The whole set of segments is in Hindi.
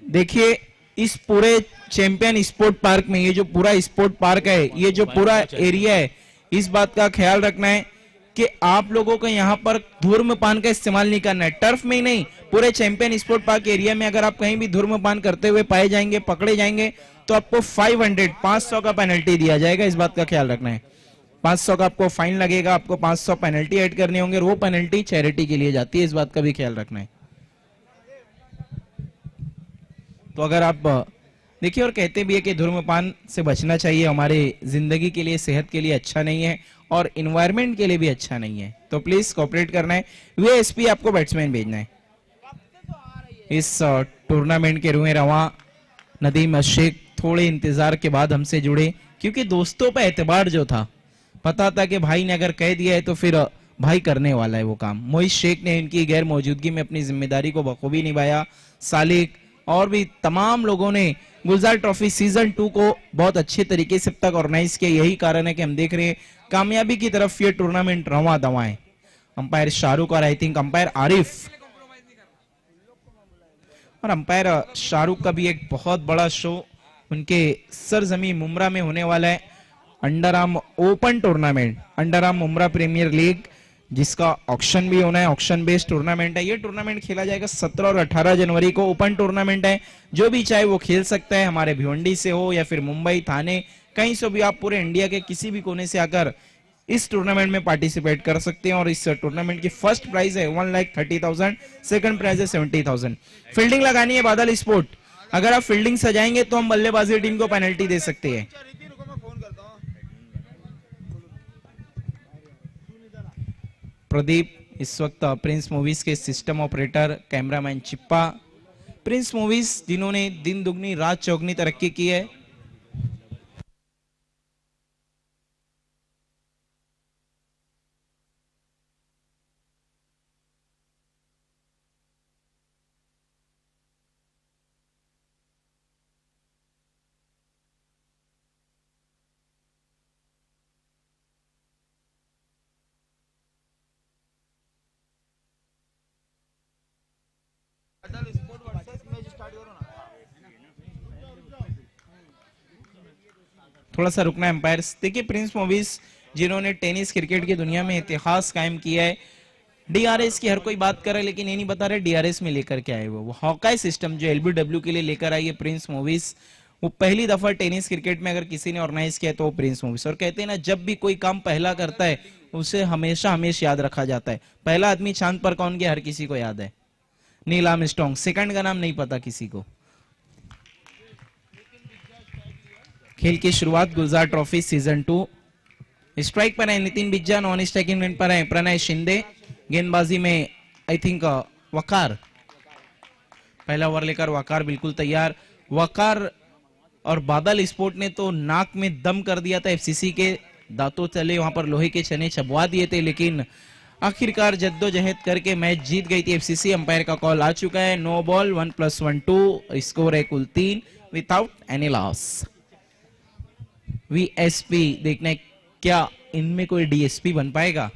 देखिए इस पूरे चैंपियन स्पोर्ट पार्क में ये जो पूरा स्पोर्ट पार्क है, ये जो पूरा एरिया है, इस बात का ख्याल रखना है कि आप लोगों को यहाँ पर धूम्रपान का इस्तेमाल नहीं करना है। टर्फ में ही नहीं, पूरे चैंपियन स्पोर्ट पार्क एरिया में अगर आप कहीं भी धूम्रपान करते हुए पाए जाएंगे, पकड़े जाएंगे, तो आपको 500 का पेनल्टी दिया जाएगा। इस बात का ख्याल रखना है। 500 का आपको फाइन लगेगा, आपको 500 पेनल्टी ऐड करने होंगे और वो पेनल्टी चैरिटी के लिए जाती है। इस बात का भी ख्याल रखना है। तो अगर आप देखिए, और कहते भी है कि धूम्रपान से बचना चाहिए, हमारे जिंदगी के लिए, सेहत के लिए अच्छा नहीं है और इन्वायरमेंट के लिए भी अच्छा नहीं है। तो प्लीज कोऑपरेट करना है। वीएसपी आपको बैट्समैन भेजना है। इस टूर्नामेंट के रुए रवा नदीम अशेक थोड़े इंतजार के बाद हमसे जुड़े, क्योंकि दोस्तों पर एतबार जो था, पता था कि भाई ने अगर कह दिया है तो फिर भाई करने वाला है वो काम। मोइज शेख ने इनकी गैर मौजूदगी में अपनी जिम्मेदारी को बखूबी निभाया। सालिक और भी तमाम लोगों ने गुलजार ट्रॉफी सीजन 2 को बहुत अच्छे तरीके से अब तक ऑर्गेनाइज किया। यही कारण है कि हम देख रहे हैं कामयाबी की तरफ ये टूर्नामेंट रवा दवा है। अंपायर शाहरुख और आई थिंक अंपायर आरिफ, और अंपायर शाहरुख का भी एक बहुत बड़ा शो उनके सरजमी मुमरा में होने वाला है। Under arm open tournament, under arm Mumbra premier league, जिसका ऑक्शन भी होना है। ऑक्शन बेस्ड टूर्नामेंट है। ये टूर्नामेंट खेला जाएगा 17 और 18 जनवरी को। ओपन टूर्नामेंट है, जो भी चाहे वो खेल सकता है। हमारे भिवंडी से हो या फिर मुंबई, थाने, कहीं से भी आप पूरे इंडिया के किसी भी कोने से आकर इस टूर्नामेंट में पार्टिसिपेट कर सकते हैं। और इस टूर्नामेंट की फर्स्ट प्राइज है 1,30,000, सेकंड प्राइज है 70,000। फील्डिंग लगानी है बादल स्पोर्ट। अगर आप फील्डिंग सजाएंगे तो हम बल्लेबाजी टीम को पेनल्टी दे सकते हैं। प्रदीप इस वक्त प्रिंस मूवीज के system operator, cameraman Chippa. Prince movies जिन्होंने दिन दुगनी रात चौगनी तरक्की की है। थोड़ा सा रुकना है एम्पायर। देखिए प्रिंस मूवीज जिन्होंने टेनिस क्रिकेट की दुनिया में इतिहास कायम किया है। डीआरएस की हर कोई बात कर रहा है, लेकिन ये नहीं बता रहे डीआरएस में लेकर के आए वो हॉकाई सिस्टम जो एलबीडब्ल्यू के लिए लेकर आई है प्रिंस मूवीज। वो पहली दफा टेनिस क्रिकेट में अगर किसी ने ऑर्गेनाइज किया तो वो प्रिंस मूवीज। और कहते हैं ना, जब भी कोई काम पहला करता है उसे हमेशा हमेशा याद रखा जाता है। पहला आदमी चांद पर कौन गया हर किसी को याद है, नील आर्मस्ट्रांग। सेकंड का नाम नहीं पता किसी को। खेल की शुरुआत गुलजार ट्रॉफी सीजन 2। स्ट्राइक पर है नितिन बिज्जा, नॉन स्ट्राइकिंग एंड पर है प्रणय शिंदे। गेंदबाजी में आई थिंक वकार, पहला ओवर लेकर वकार बिल्कुल तैयार। वकार और बादल स्पोर्ट ने तो नाक में दम कर दिया था एफसीसी के, दांतों तले वहां पर लोहे के चने चबवा दिए थे, लेकिन आखिरकार जद्दोजहद करके मैच जीत गई थी एफसीसी। अंपायर का कॉल आ चुका है, नो बॉल, 1+1 2, स्कोर है कुल 3 विदाउट एनी लॉस। वीएसपी देखना है क्या इनमें कोई डीएसपी बन पाएगा।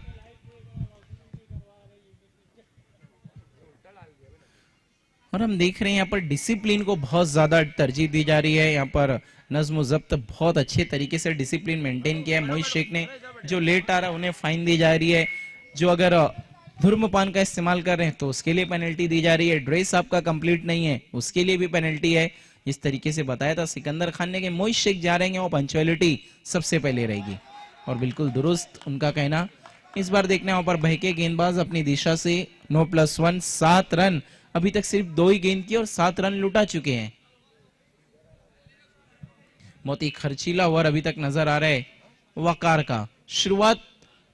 और हम देख रहे हैं यहाँ पर डिसिप्लिन को बहुत ज्यादा तरजीह दी जा रही है। यहाँ पर नज्म जब्त बहुत अच्छे तरीके से डिसिप्लिन मेंटेन किया है। मोइज शेख ने जो लेट आ रहा है उन्हें फाइन दी जा रही है। जो अगर धूम्रपान का इस्तेमाल कर रहे हैं तो उसके लिए पेनल्टी दी जा रही है। ड्रेस आपका कंप्लीट नहीं है उसके लिए भी पेनल्टी है। इस तरीके से बताया था सिकंदर खान ने कि मोइज शेख जा रहे हैं वो पंचुअलिटी सबसे पहले रहेगी, और बिल्कुल दुरुस्त उनका कहना। इस बार देखने वहां पर बहके गेंदबाज अपनी दिशा से 9+1 7 रन, अभी तक सिर्फ 2 ही गेंद की और 7 रन लुटा चुके हैं। बहुत ही खर्चीला ओवर अभी तक नजर आ रहा है वकार का। शुरुआत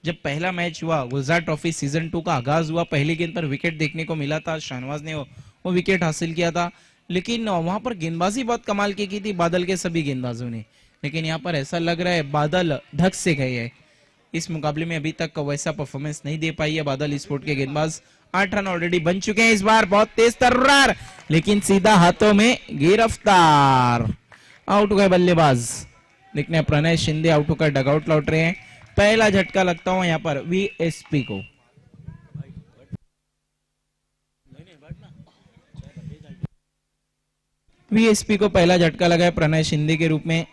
जब पहला मैच हुआ गुलजार ट्रॉफी सीजन 2 का आगाज हुआ, पहली गेंद पर विकेट देखने को मिला था। शाहनवाज ने वो विकेट हासिल किया था, लेकिन वहां पर गेंदबाजी बहुत कमाल की थी बादल के सभी गेंदबाजों ने। लेकिन यहाँ पर ऐसा लग रहा है बादल ढक से गए हैं। इस मुकाबले में अभी तक वैसा परफॉर्मेंस नहीं दे पाई है बादल स्पोर्ट के गेंदबाज। 8 रन ऑलरेडी बन चुके हैं। इस बार बहुत तेज तर्रार, लेकिन सीधा हाथों में गिरफ्तार। आउट हो गए बल्लेबाज। देखने प्रणय शिंदे आउट होकर डगआउट लौट रहे हैं। पहला झटका लगता हूं यहाँ पर वीएसपी को। वीएसपी को पहला झटका लगा है प्रणय शिंदे के रूप में।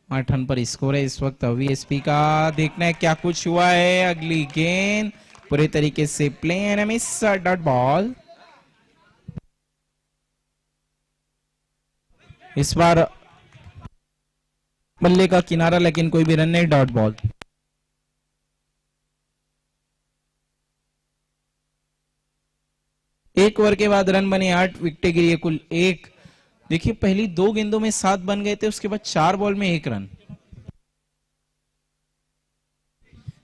आठ रन पर स्कोर है इस वक्त वीएसपी का। देखना है क्या कुछ हुआ है। अगली गेंद पूरे तरीके से play and miss, dot ball. इस बार बल्ले का किनारा लेकिन कोई भी रन नहीं, डॉट बॉल। एक ओवर के बाद रन बने 8, विकेटें गिरी कुल 1। देखिए पहली 2 गेंदों में 7 बन गए थे, उसके बाद 4 बॉल में 1 रन।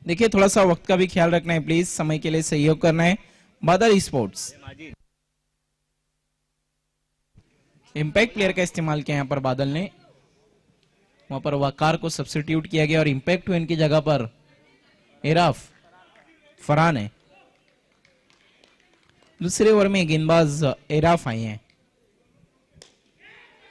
देखिए थोड़ा सा वक्त का भी ख्याल रखना है प्लीज, समय के लिए सहयोग करना है। बादल स्पोर्ट्स इंपैक्ट प्लेयर का इस्तेमाल किया यहां पर बादल ने, वहां पर वकार को सब्स्टिट्यूट किया गया और इंपैक्ट हुए इनकी जगह पर एराफ फरहान है। दूसरे ओवर में गेंदबाज एराफ आए हैं।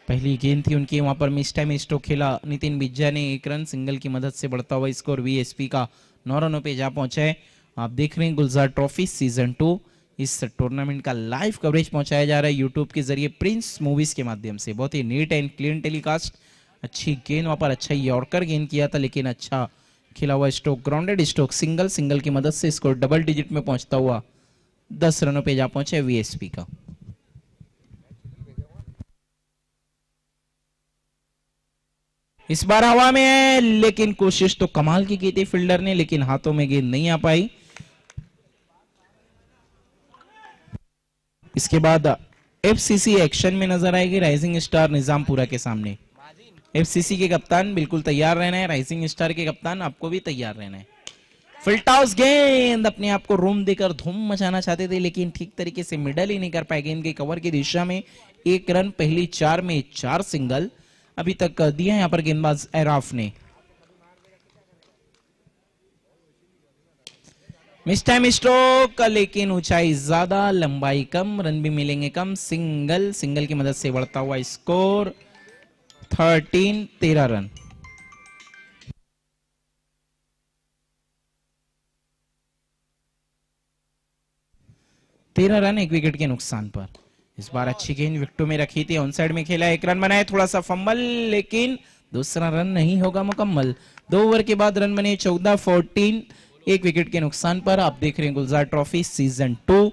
पहली गेंद थी उनकी, वहां पर मिस टाइम स्ट्रोक खेला नितिन बिज्जा ने, 1 रन सिंगल की मदद से बढ़ता हुआ स्कोर वीएसपी का 9 रनों पे जा पहुंचा है। आप देख रहे हैं गुलजार ट्रॉफी सीजन 2, इस टूर्नामेंट का लाइव कवरेज पहुंचाया जा रहा है यूट्यूब के जरिए प्रिंस मूवीज के माध्यम से। बहुत ही नीट एंड क्लीन टेलीकास्ट। अच्छी गेंद वहां पर, अच्छा यॉर्कर गेंद किया था लेकिन अच्छा खेला हुआ स्ट्रोक, ग्राउंडेड स्ट्रोक, सिंगल की मदद से स्कोर डबल डिजिट में पहुंचता हुआ 10 रनों पे जा पहुंचे वीएसपी का। इस बार हवा में है लेकिन कोशिश तो कमाल की थी फील्डर ने, लेकिन हाथों में गेंद नहीं आ पाई। इसके बाद एफसीसी एक्शन में नजर आएगी राइजिंग स्टार निजामपुरा के सामने। एफसीसी के कप्तान बिल्कुल तैयार रहना है, राइजिंग स्टार के कप्तान आपको भी तैयार रहना है। फिल्टाउस गेंद, अपने आप को रूम देकर धूम मचाना चाहते थे लेकिन ठीक तरीके से मिडल ही नहीं कर पाए गेंद के कवर की दिशा में। 1 रन, पहली 4 में 4 सिंगल अभी तक दिया यहां पर गेंदबाज एराफ ने। मिस टाइम स्ट्रोक, लेकिन ऊंचाई ज्यादा लंबाई कम, रन भी मिलेंगे कम। सिंगल की मदद से बढ़ता हुआ स्कोर 13 रन। तेरह रन 1 विकेट के नुकसान पर। इस बार अच्छी गेंद विकेटों में रखी थी, ऑन साइड में खेला, 1 रन बनाए, थोड़ा सा फंबल लेकिन दूसरा रन नहीं होगा मुकम्मल। 2 ओवर के बाद रन बने 14 1 विकेट के नुकसान पर। आप देख रहे हैं गुलजार ट्रॉफी सीजन 2।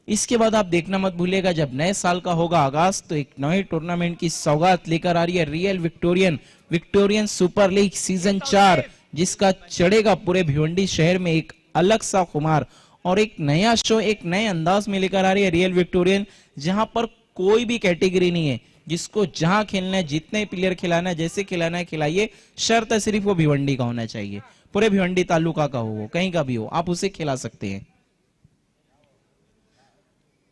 इसके बाद आप देखना मत भूलिएगा, जब नए साल का होगा आगाज तो एक नए टूर्नामेंट की सौगात लेकर आ रही है real Victorian super league season 4, जिसका चढ़ेगा पूरे भिवंडी शहर में एक अलग सा खुमार और एक नया शो, एक नए अंदाज में लेकर आ रही है रियल विक्टोरियन, जहां पर कोई भी कैटेगरी नहीं है। जिसको जहां खेलना है, जितने प्लेयर खिलाना है, जैसे खिलाना है खिलाइए, शर्त है सिर्फ वो भिवंडी का होना चाहिए, पूरे भिवंडी तालुका का हो, कहीं का भी हो, आप उसे खिला सकते हैं।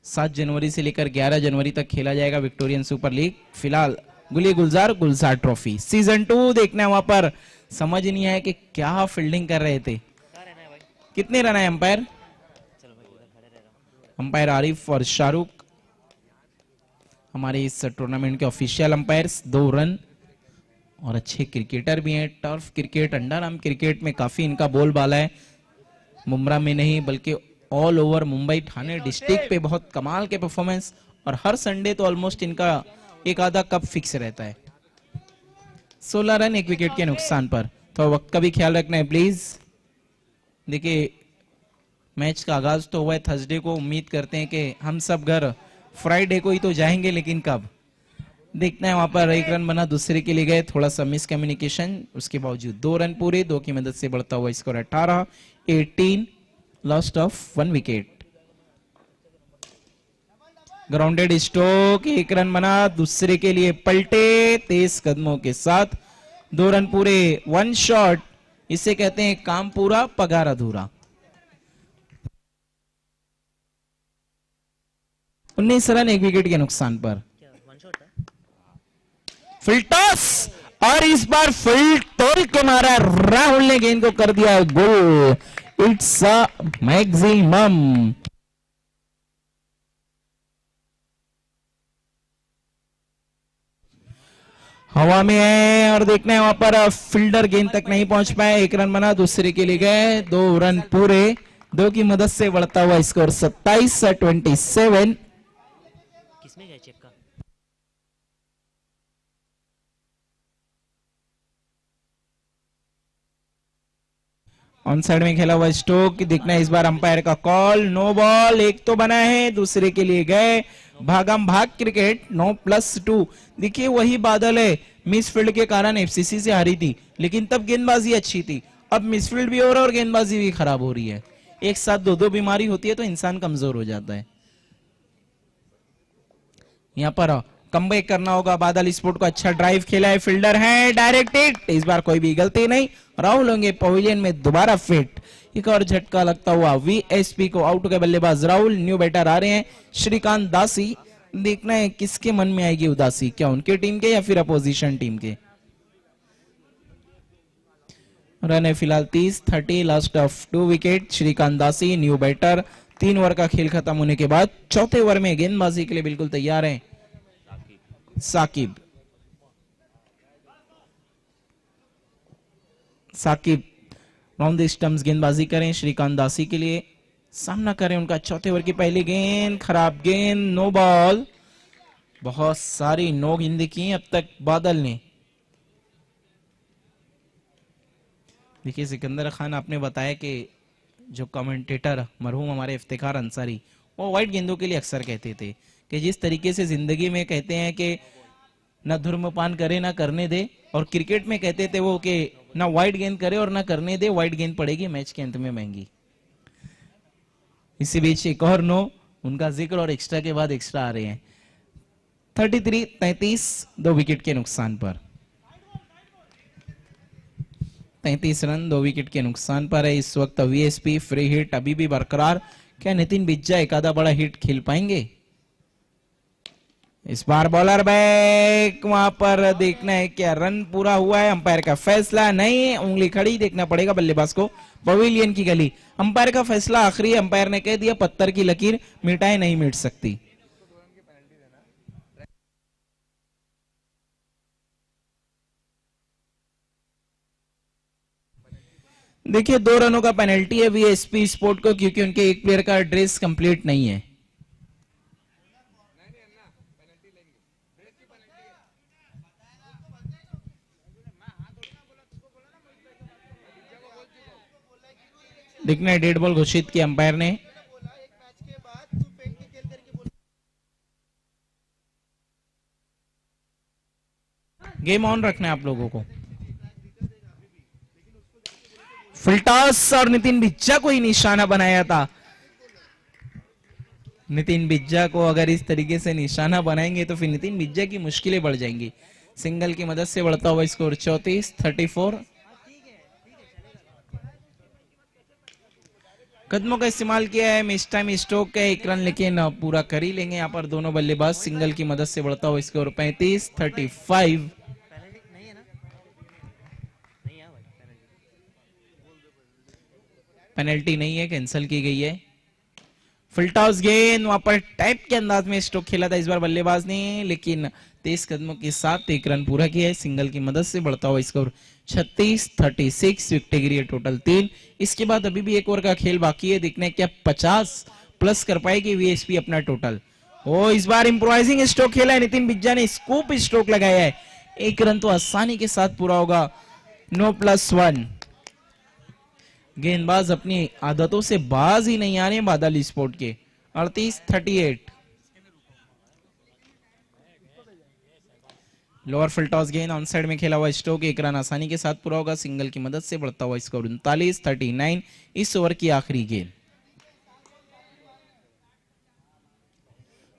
7 जनवरी से लेकर 11 जनवरी तक खेला जाएगा विक्टोरियन सुपर लीग। फिलहाल गुलजार ट्रॉफी सीजन 2 देखना है। वहां पर समझ नहीं आया कि क्या फील्डिंग कर रहे थे। कितने रन है अंपायर? अंपायर आरिफ और शाहरुख हमारे इस टूर्नामेंट के ऑफिशियल अंपायर्स। 2 रन और अच्छे क्रिकेटर भी हैं। टर्फ क्रिकेट, अंडरआर्म क्रिकेट में काफी इनका बोलबाला है। मुंब्रा में नहीं बल्कि all over Mumbai Thane district पे बहुत कमाल के परफॉर्मेंस, और हर संडे तो ऑलमोस्ट इनका एक आधा कप फिक्स रहता है। 16 रन 1 विकेट के नुकसान पर। तो वक्त का भी ख्याल रखना है प्लीज। देखिए मैच का आगाज तो हुआ है थर्सडे को, उम्मीद करते हैं कि हम सब घर फ्राइडे को ही तो जाएंगे, लेकिन कब देखना है। वहां पर 1 रन बना, दूसरे के लिए गए, थोड़ा सा मिसकम्युनिकेशन, उसके बावजूद 2 रन पूरे, 2 की मदद से बढ़ता हुआ score 18 lost of 1 wicket. Grounded stroke, 1 run बना, दूसरे के लिए पलटे तेज कदमों के साथ, 2 रन पूरे, 1 शॉट। इसे कहते हैं काम पूरा पगार अधूरा। 19 रन 1 विकेट के नुकसान पर। फिल्टॉस, और इस बार फिल्टोल के मारा, राहुल ने गेंद को कर दिया गोल। It's a maximum. हवा में है और देखना है वहां पर फील्डर गेंद तक नहीं पहुंच पाए। एक रन बना, दूसरे के लिए गए, 2 रन पूरे। 2 की मदद से बढ़ता हुआ स्कोर 27-27। किसमें गया चेक का? ऑन साइड में खेला हुआ स्टोक, दिखना है इस बार अंपायर का कॉल, नो बॉल। एक तो बना है, दूसरे के लिए गए। भागम भाग क्रिकेट 9+2। देखिए वही बादल है, मिसफील्ड के कारण एफसीसी से हारी थी, लेकिन तब गेंदबाजी अच्छी थी। अब मिसफील्ड भी हो रहा है और गेंदबाजी भी खराब हो रही है। एक साथ दो बीमारी होती है तो इंसान कमजोर हो जाता है। यहाँ पर कमबैक करना होगा। बादल स्पोर्ट को अच्छा ड्राइव खेला है, फील्डर है, डायरेक्ट हिट। इस बार कोई भी गलती नहीं, राहुल होंगे पवेलियन में दोबारा फिट। एक और झटका लगता हुआ वीएसपी को आउट के बल्लेबाज राहुल। न्यू बैटर आ रहे हैं श्रीकांत दासी। देखना है किसके मन में आएगी उदासी, क्या उनके टीम के या फिर अपोजिशन टीम के। रन है फिलहाल 30 लास्ट ऑफ 2 विकेट। श्रीकांत दासी न्यू बैटर। 3 ओवर का खेल खत्म होने के बाद चौथे ओवर में गेंदबाजी के लिए बिल्कुल तैयार है Sakib. Sakib round the stumps गेंदबाजी करें श्रीकांत दासी के लिए, सामना करें उनका। चौथे ओवर की पहली गेंद, खराब गेंद, नो बॉल। बहुत सारी नो गेंदें की अब तक बादल ने। देखिए सिकंदर खान, आपने बताया कि जो कमेंटेटर मरहूम हमारे इफ्तिखार अंसारी, वो वाइट गेंदों के लिए अक्सर कहते थे कि जिस तरीके से जिंदगी में कहते हैं कि ना धूम्रपान करे ना करने दे, और क्रिकेट में कहते थे वो कि ना वाइट गेंद करे और ना करने दे, वाइट गेंद पड़ेगी मैच के अंत में महंगी। इसी बीच एक और नो, उनका जिक्र और एक्स्ट्रा के बाद एक्स्ट्रा आ रहे हैं। 33 2 विकेट के नुकसान पर। 33 रन 2 विकेट के नुकसान पर है इस वक्त वीएसपी। फ्री हिट अभी भी बरकरार। क्या नितिन बिज्जा एक आधा बड़ा हिट खेल पाएंगे? इस बार बॉलर बैक, वहां पर देखना है क्या रन पूरा हुआ है। अंपायर का फैसला नहीं, उंगली खड़ी, देखना पड़ेगा बल्लेबाज को। पवेलियन की गली, अंपायर का फैसला आखिरी। अंपायर ने कह दिया पत्थर की लकीर मिटाए नहीं मिट सकती। देखिए 2 रनों का पेनल्टी है वीएसपी स्पोर्ट को, क्योंकि उनके एक प्लेयर का ड्रेस कंप्लीट नहीं है। देखना है डेड बॉल घोषित किया अंपायर ने। गेम ऑन रखना है आप लोगों को। फुल टॉस और नितिन बिज्जा को ही निशाना बनाया था। नितिन बिज्जा को अगर इस तरीके से निशाना बनाएंगे तो फिर नितिन बिज्जा की मुश्किलें बढ़ जाएंगी। सिंगल की मदद से बढ़ता हुआ स्कोर 34-34। कदमों का इस्तेमाल किया है, मिस टाइम स्ट्रोक का 1 रन, लेकिन पूरा कर ही लेंगे यहाँ पर दोनों बल्लेबाज। सिंगल की मदद से बढ़ता हुआ स्कोर 35-35। पेनल्टी नहीं है, कैंसिल की गई है। फुल टॉस गेंद, वहां पर टैप के अंदाज में स्ट्रोक खेला था इस बार बल्लेबाज ने, लेकिन 23 कदमों के साथ 1 रन पूरा किया है। सिंगल की मदद से बढ़ता हुआ स्कोर 36-36। विकेट गिरी है टोटल 3। इसके बाद अभी भी 1 ओवर का खेल बाकी है। देखने क्या 50 प्लस कर पाएगी वीएसपी अपना टोटल। ओ इस बार इंप्रोवाइजिंग स्ट्रोक खेला है नितिन बिज्जा ने, स्कूप स्ट्रोक लगाया है। 1 रन तो आसानी के साथ पूरा होगा। 9+1। गेंदबाज अपनी आदतों से बाज ही नहीं आ रहे हैं बादल स्पोर्ट के। 38-38। लोअर फुल टॉस गेंद, ऑन साइड में खेला हुआ स्ट्रोक, 1 रन आसानी के साथ पूरा होगा। सिंगल की मदद से बढ़ता हुआ स्कोर 39-39। इस ओवर की आखिरी गेंद।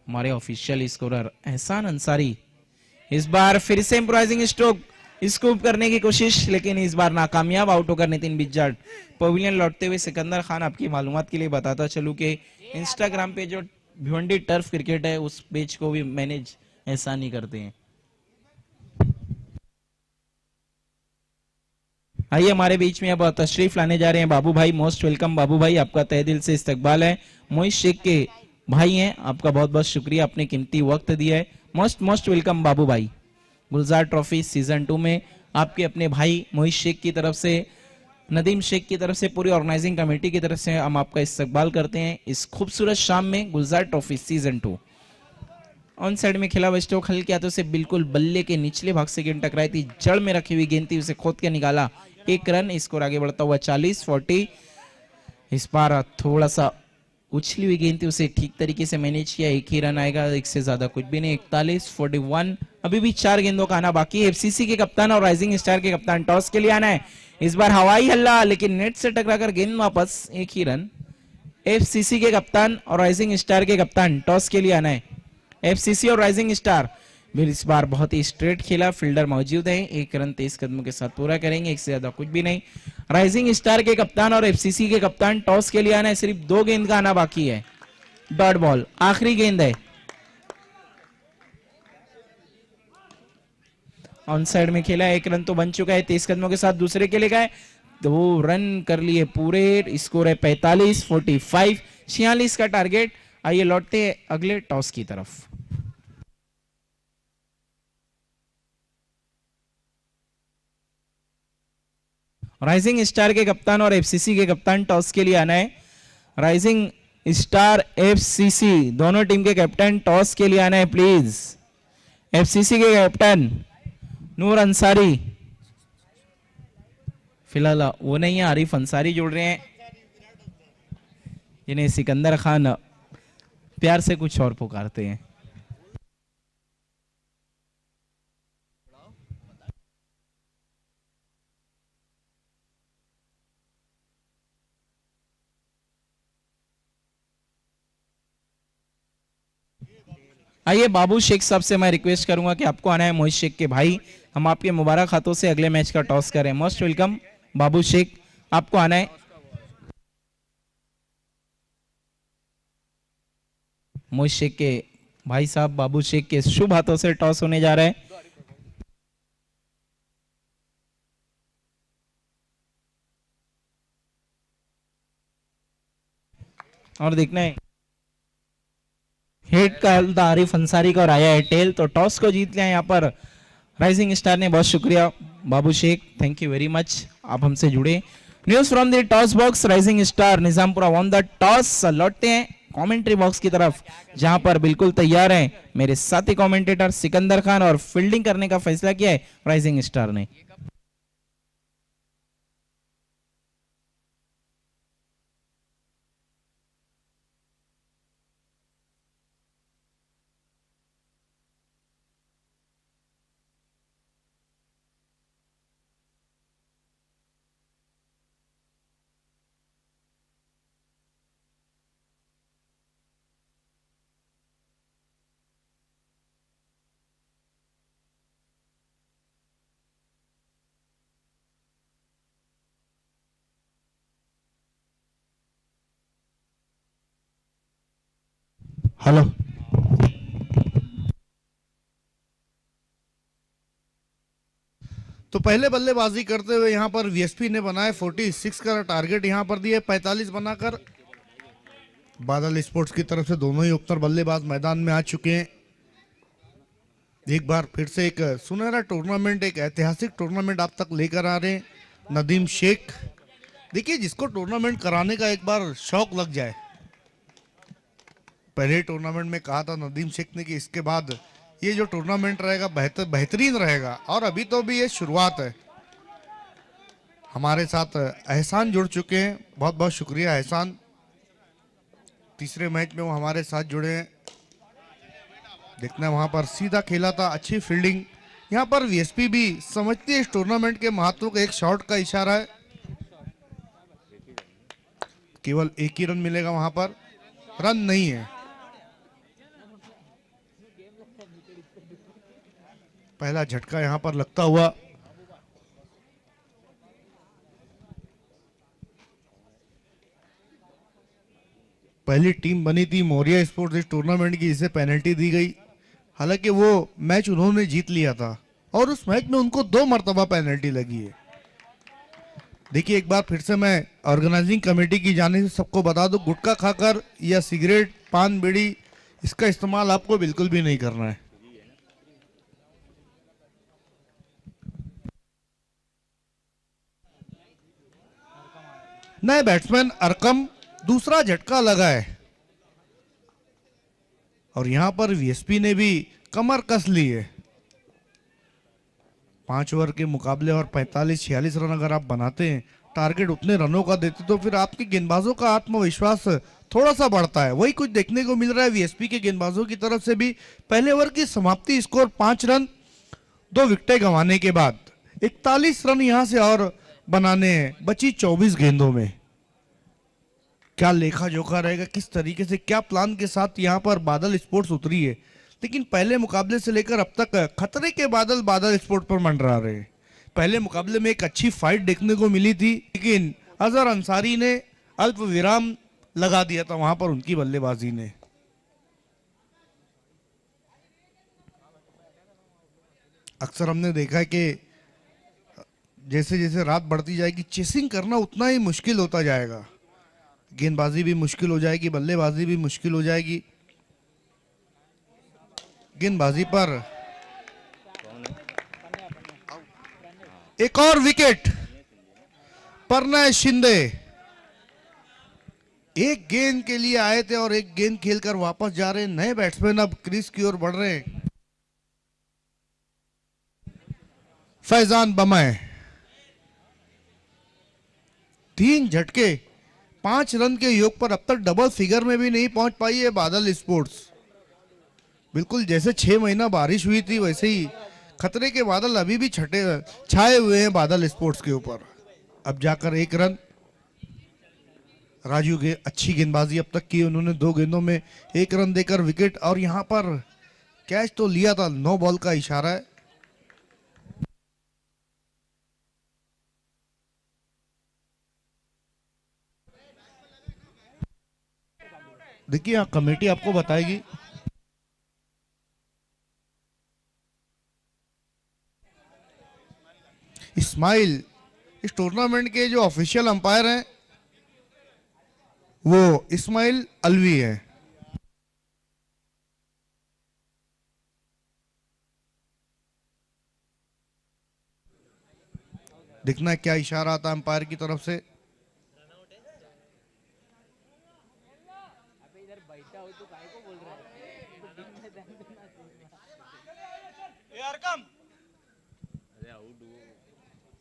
हमारे ऑफिशियल स्कोरर एहसान अंसारी इस बार फिर से इंप्रोवाइजिंग स्ट्रोक स्कूप करने की कोशिश, लेकिन इस बार नाकामयाब। आउट होकर नितिन बिज्जा पवेलियन लौटते हुए। सिकंदर खान, आपकी मालूमात के लिए बताता चलूं कि इंस्टाग्राम पे जो भिवंडी टर्फ क्रिकेट है उस पेज को भी मैनेज एहसान ही करते हैं। आइए हमारे बीच में अब तशरीफ लाने जा रहे हैं बाबू भाई। मोस्ट वेलकम बाबू भाई, आपका तहे दिल से इस्तकबाल है। मोहित शेख के भाई हैं, आपका बहुत बहुत शुक्रिया, आपने कीमती वक्त दिया है। मोस्ट वेलकम बाबू भाई। गुलजार ट्रॉफी सीजन 2 में आपके अपने भाई मोहित शेख की तरफ से, नदीम शेख की तरफ से, पूरी ऑर्गेनाइजिंग कमेटी की तरफ से हम आपका इस्तकबाल करते हैं इस खूबसूरत शाम में गुलजार ट्रॉफी सीजन 2। ऑन साइड में खेला स्ट्रोक हल्के हाथों से बिल्कुल बल्ले के निचले भाग से गेंद टकराई थी, जड़ में रखी हुई गेंद थी, उसे खोद के निकाला, 1 रन। स्कोर आगे बढ़ता हुआ 40-40। इस बार थोड़ा सा उछली हुई गेंद थी, उसे ठीक तरीके से मैनेज किया, 1 ही रन आएगा, एक से ज्यादा कुछ भी नहीं। 41-41। अभी भी 4 गेंदों का आना बाकी है। एफसीसी के कप्तान और राइजिंग स्टार के कप्तान टॉस के लिए आना है। इस बार हवाई हल्ला, लेकिन नेट से टकराकर गेंद वापस, 1 ही रन। एफसीसी के कप्तान और राइजिंग स्टार के कप्तान टॉस के लिए आना है। एफसीसी और राइजिंग स्टार भी इस बार बहुत ही स्ट्रेट खेला, फील्डर मौजूद है, 1 रन 23 कदमों के साथ पूरा करेंगे, एक से ज्यादा कुछ भी नहीं। राइजिंग स्टार के कप्तान और एफसीसी के कप्तान टॉस के लिए आना है, सिर्फ 2 गेंद का आना बाकी है। डॉट बॉल, आखिरी गेंद है। ऑन साइड में खेला, 1 रन तो बन चुका है, 23 कदमों के साथ दूसरे के लिए गए, 2 रन कर लिए पूरे। स्कोर है 45-45, 46 का टारगेट। आइए लौटते हैं अगले टॉस की तरफ। राइजिंग स्टार के कप्तान और एफसीसी के कप्तान टॉस के लिए आना है। राइजिंग स्टार, एफसीसी दोनों टीम के कैप्टन टॉस के लिए आना है प्लीज। एफसीसी के कैप्टन नूर अंसारी, फिलहाल वो नहीं है, आरिफ अंसारी जुड़ रहे हैं, जिन्हें सिकंदर खान प्यार से कुछ और पुकारते हैं। आइए बाबू शेख साहब से मैं रिक्वेस्ट करूंगा कि आपको आना है, मोहित शेख के भाई, हम आपके मुबारक हाथों से अगले मैच का टॉस करें। मोस्ट वेलकम बाबू शेख, आपको आना है। मोहित शेख के भाई साहब बाबू शेख के शुभ हाथों से टॉस होने जा रहा है। और देखना है हेड का हल्दा आरिफ अंसारी का और आया है टेल, तो टॉस को जीत लिया यहाँ पर राइजिंग स्टार ने। बहुत शुक्रिया Babu Sheikh, thank you very much, आप हमसे जुड़े। News from the toss box, rising star Nizampura won the toss. लौटते हैं कमेंट्री बॉक्स की तरफ, जहां पर बिल्कुल तैयार हैं मेरे साथी कमेंटेटर सिकंदर खान, और फील्डिंग करने का फैसला किया है राइजिंग स्टार ने। हेलो, तो पहले बल्लेबाजी करते हुए यहाँ पर वीएसपी ने बनाए 46 का टारगेट यहाँ पर दिए, 45 बनाकर बादल स्पोर्ट्स की तरफ से दोनों ही ओपनर बल्लेबाज मैदान में आ चुके हैं। एक बार फिर से एक सुनहरा टूर्नामेंट, एक ऐतिहासिक टूर्नामेंट आप तक लेकर आ रहे हैं नदीम शेख। देखिए, जिसको टूर्नामेंट कराने का एक बार शौक लग जाए, पहले टूर्नामेंट में कहा था नदीम शेख ने कि इसके बाद ये जो टूर्नामेंट रहेगा बेहतरीन रहेगा, और अभी तो भी ये शुरुआत है। हमारे साथ एहसान जुड़ चुके हैं, बहुत बहुत शुक्रिया एहसान। तीसरे मैच में वो हमारे साथ जुड़े हैं। देखना, वहां पर सीधा खेला था, अच्छी फील्डिंग। यहाँ पर वीएसपी भी समझती है इस टूर्नामेंट के महत्व को, एक शॉट का इशारा है, केवल 1 ही रन मिलेगा, वहां पर रन नहीं है। पहला झटका यहां पर लगता हुआ, पहली टीम बनी थी मौर्या स्पोर्ट्स इस टूर्नामेंट की, जिसे पेनल्टी दी गई। हालांकि वो मैच उन्होंने जीत लिया था, और उस मैच में उनको 2 मरतबा पेनल्टी लगी है। देखिए, एक बार फिर से मैं ऑर्गेनाइजिंग कमेटी की जानिब से सबको बता दूं, गुटखा खाकर या सिगरेट, पान, बीड़ी, इसका इस्तेमाल आपको बिल्कुल भी नहीं करना है। नए बैट्समैन अरकम दूसरा झटका लगा है और यहां पर वीएसपी ने भी कमर कस ली है। 5 ओवर के मुकाबले और 45-46 रन अगर आप बनाते हैं, टारगेट उतने रनों का देते, तो फिर आपके गेंदबाजों का आत्मविश्वास थोड़ा सा बढ़ता है। वही कुछ देखने को मिल रहा है वीएसपी के गेंदबाजों की तरफ से भी। पहले ओवर की समाप्ति स्कोर 5 रन 2 विकेटें गंवाने के बाद 41 रन यहां से और बनाने हैं बची 24 गेंदों में। क्या लेखा जोखा रहेगा, किस तरीके से क्या प्लान के साथ यहां पर बादल स्पोर्ट्स उतरी है। लेकिन पहले मुकाबले से लेकर अब तक खतरे के बादल बादल स्पोर्ट्स पर मंडरा रहे हैं। पहले मुकाबले में एक अच्छी फाइट देखने को मिली थी, लेकिन अजहर अंसारी ने अल्प विराम लगा दिया था वहां पर उनकी बल्लेबाजी ने। अक्सर हमने देखा है कि जैसे जैसे रात बढ़ती जाएगी, चेसिंग करना उतना ही मुश्किल होता जाएगा। गेंदबाजी भी मुश्किल हो जाएगी, बल्लेबाजी भी मुश्किल हो जाएगी। गेंदबाजी पर एक और विकेट, परनय शिंदे एक गेंद के लिए आए थे और एक गेंद खेलकर वापस जा रहे हैं। नए बैट्समैन अब क्रीज की ओर बढ़ रहे हैं। फैजान बमय 3 झटके 5 रन के योग पर अब तक डबल फिगर में भी नहीं पहुंच पाई है बादल स्पोर्ट्स। बिल्कुल जैसे 6 महीना बारिश हुई थी वैसे ही खतरे के बादल अभी भी छाए हुए हैं बादल स्पोर्ट्स के ऊपर। अब जाकर 1 रन। राजू के अच्छी गेंदबाजी अब तक की उन्होंने, 2 गेंदों में 1 रन देकर विकेट। और यहां पर कैच तो लिया था, 9 बॉल का इशारा है। देखिए कमेटी आपको बताएगी। इस्माइल इस टूर्नामेंट के जो ऑफिशियल अंपायर हैं वो इस्माइल अलवी है। देखना है क्या इशारा आता है अंपायर की तरफ से।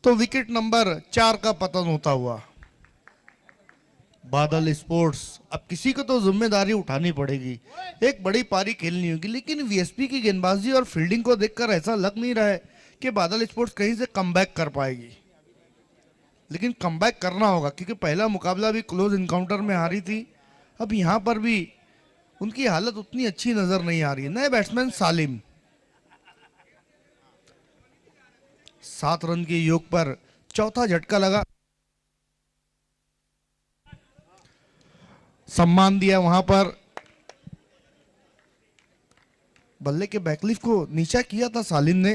तो विकेट नंबर 4 का पतन होता हुआ बादल स्पोर्ट्स। अब किसी को तो जिम्मेदारी उठानी पड़ेगी, एक बड़ी पारी खेलनी होगी। लेकिन वीएसपी की गेंदबाजी और फील्डिंग को देखकर ऐसा लग नहीं रहा है कि बादल स्पोर्ट्स कहीं से कमबैक कर पाएगी। लेकिन कमबैक करना होगा क्योंकि पहला मुकाबला भी क्लोज इनकाउंटर में हारी थी। अब यहां पर भी उनकी हालत उतनी अच्छी नजर नहीं आ रही है। नए बैट्समैन सालिम 7 रन के योग पर चौथा झटका लगा, सम्मान दिया वहां पर। बल्ले के बैकलिफ को नीचा किया था सालिम ने,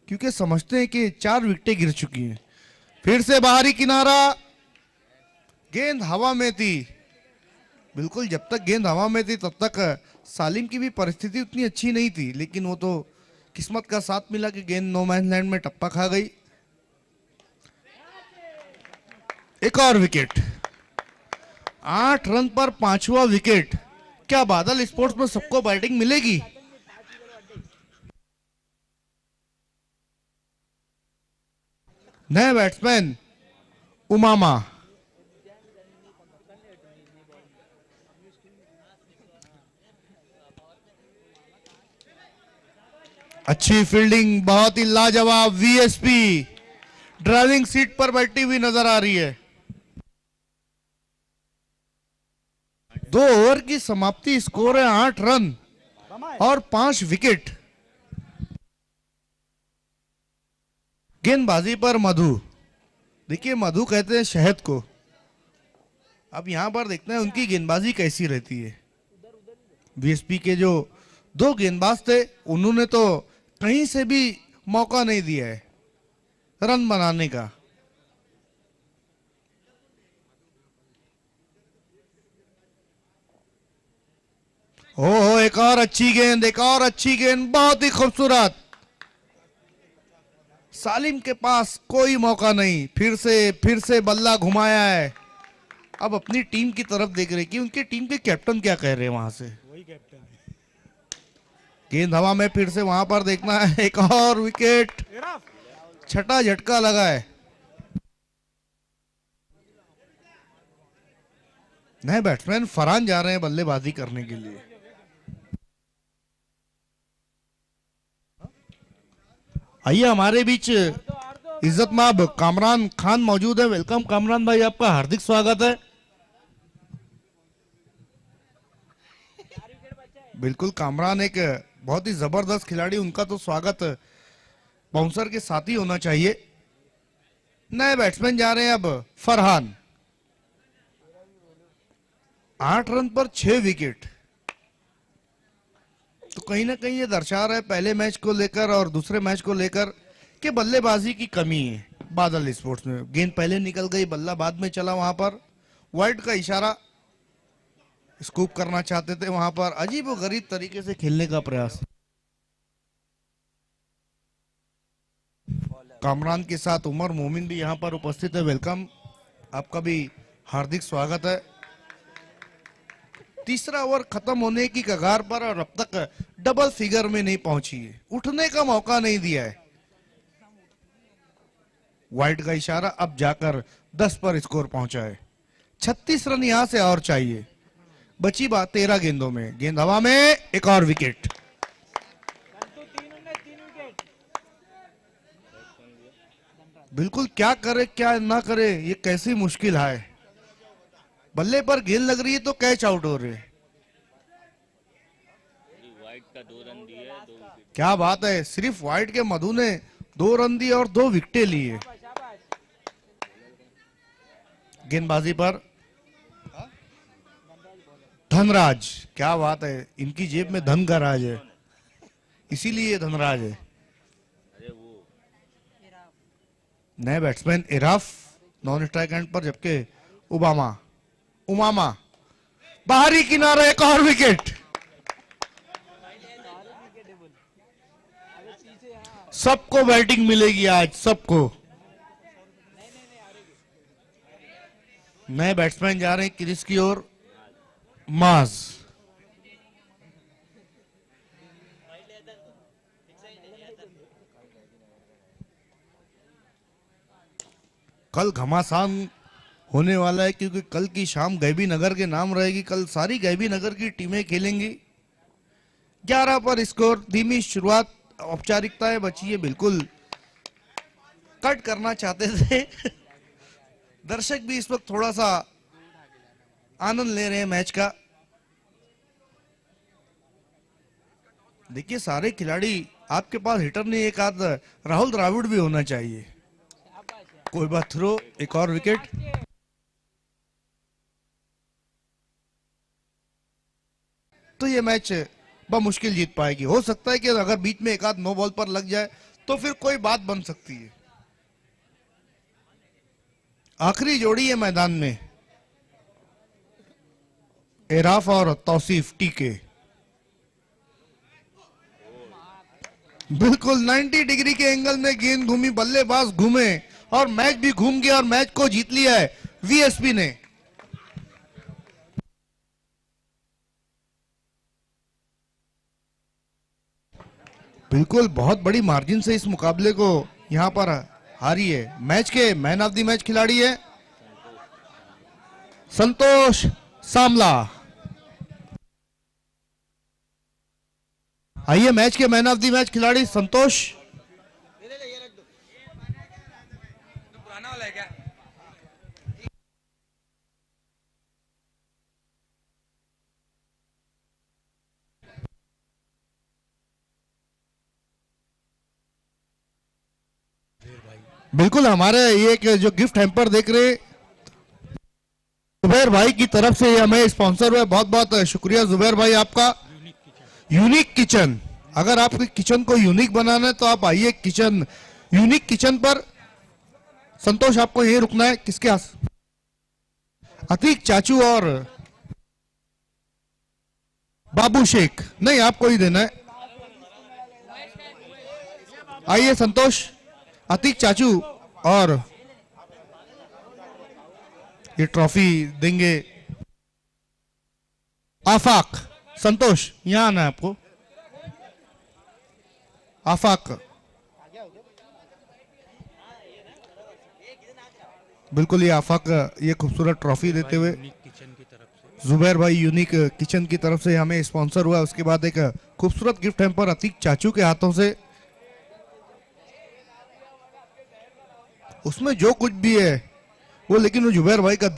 क्योंकि समझते हैं कि 4 विकेटें गिर चुकी हैं। फिर से बाहरी किनारा, गेंद हवा में थी। बिल्कुल जब तक गेंद हवा में थी तब तक सालिम की भी परिस्थिति उतनी अच्छी नहीं थी, लेकिन वो तो किस्मत का साथ मिला कि गेंद नो मैन लैंड में टप्पा खा गई। एक और विकेट, 8 रन पर 5वां विकेट। क्या बादल स्पोर्ट्स में सबको बैटिंग मिलेगी? नए बैट्समैन उमामा अच्छी फील्डिंग, बहुत ही लाजवाब। वीएसपी ड्राइविंग सीट पर बैठी हुई नजर आ रही है। 2 ओवर की समाप्ति, स्कोर है 8 रन और 5 विकेट। गेंदबाजी पर मधु, देखिए मधु कहते हैं शहद को। अब यहां पर देखते हैं उनकी गेंदबाजी कैसी रहती है। वीएसपी के जो 2 गेंदबाज थे उन्होंने तो कहीं से भी मौका नहीं दिया है रन बनाने का। ओ एक और अच्छी गेंद, एक और अच्छी गेंद, बहुत ही खूबसूरत। सालिम के पास कोई मौका नहीं, फिर से बल्ला घुमाया है अब अपनी टीम की तरफ देख रहे कि उनके टीम के कैप्टन क्या कह रहे हैं वहां से। गेंद हवा में फिर से वहां पर देखना है, एक और विकेट, छठा झटका लगा है। नए बैट्समैन फरहान जा रहे हैं बल्लेबाजी करने के लिए। आइए हमारे बीच इज्जतमाब कामरान खान मौजूद है। वेलकम कामरान भाई, आपका हार्दिक स्वागत है। बिल्कुल, कामरान एक बहुत ही जबरदस्त खिलाड़ी, उनका तो स्वागत बाउंसर के साथ ही होना चाहिए। नए बैट्समैन जा रहे हैं अब फरहान। 8 रन पर 6 विकेट, तो कहीं ना कहीं ये दर्शा रहा है पहले मैच को लेकर और दूसरे मैच को लेकर कि बल्लेबाजी की कमी है बादल स्पोर्ट्स में। गेंद पहले निकल गई, बल्ला बाद में चला, वहां पर वाइड का इशारा, स्कूप करना चाहते थे वहां पर। अजीब और गरीब तरीके से खेलने का प्रयास। कामरान के साथ उमर मोमिन भी यहां पर उपस्थित है। वेलकम, आपका भी हार्दिक स्वागत है। तीसरा ओवर खत्म होने की कगार पर और अब तक डबल फिगर में नहीं पहुंची है, उठने का मौका नहीं दिया है। वाइड का इशारा, अब जाकर 10 पर स्कोर पहुंचा है। 36 रन यहां से और चाहिए। बची बात 13 गेंदों में, गेंद हवा में, एक और विकेट। बिल्कुल, क्या करे क्या ना करे, ये कैसी मुश्किल है। बल्ले पर गेंद लग रही है तो कैच आउट हो रहे। क्या बात है, सिर्फ वाइड के मधु ने 2 रन दिए और 2 विकेटें लिए। गेंदबाजी पर धनराज, क्या बात है, इनकी जेब में धन का राज है, इसीलिए धनराज है। नए बैट्समैन इराफ नॉन स्ट्राइक एंड पर, जबकि उमामा बाहरी किनारे, एक और विकेट। सबको बैटिंग मिलेगी आज, सबको। नए बैट्समैन जा रहे हैं क्रीज की ओर, माज। कल घमासान होने वाला है क्योंकि कल की शाम गैबी नगर के नाम रहेगी। कल सारी गैबी नगर की टीमें खेलेंगी। 11 पर स्कोर, धीमी शुरुआत, औपचारिकताएं बची है। बिल्कुल कट करना चाहते थे दर्शक भी इस वक्त थोड़ा सा आनंद ले रहे हैं मैच का। देखिए, सारे खिलाड़ी आपके पास हिटर नहीं, एक आध राहुल द्रविड़ भी होना चाहिए। कोई बात, थ्रो, एक और विकेट। तो ये मैच मुश्किल जीत पाएगी। हो सकता है कि अगर बीच में एक आध नो बॉल पर लग जाए तो फिर कोई बात बन सकती है। आखिरी जोड़ी है मैदान में, एराफ और तौसीफ टीके। बिल्कुल 90 डिग्री के एंगल में गेंद घूमी, बल्लेबाज घूमे और मैच भी घूम गया और मैच को जीत लिया है वीएसपी ने। बिल्कुल बहुत बड़ी मार्जिन से इस मुकाबले को यहां पर हारी है। मैच के मैन ऑफ द मैच खिलाड़ी है संतोष सामला। आइए, मैच के मैन ऑफ द मैच खिलाड़ी संतोष। बिल्कुल, हमारे ये जो गिफ्ट हैम्पर देख रहे जुबैर भाई की तरफ से हमें स्पॉन्सर हुआ, बहुत बहुत शुक्रिया जुबैर भाई आपका। यूनिक किचन, अगर आपके किचन को यूनिक बनाना है तो आप आइए किचन, यूनिक किचन पर। संतोष, आपको यही रुकना है। किसके आस? अतीक चाचू और बाबू शेख, नहीं आपको ही देना है। आइए संतोष, अतीक चाचू और ये ट्रॉफी देंगे आफाक। संतोष यहां आना है आपको। आफाक बिल्कुल, ये आफाक ये खूबसूरत ट्रॉफी देते हुए जुबैर भाई यूनिक किचन की तरफ से हमें स्पॉन्सर हुआ। उसके बाद एक खूबसूरत गिफ्ट हैम्पर अतीक चाचू के हाथों से। उसमें जो कुछ भी है वो, लेकिन वो जुबैर भाई का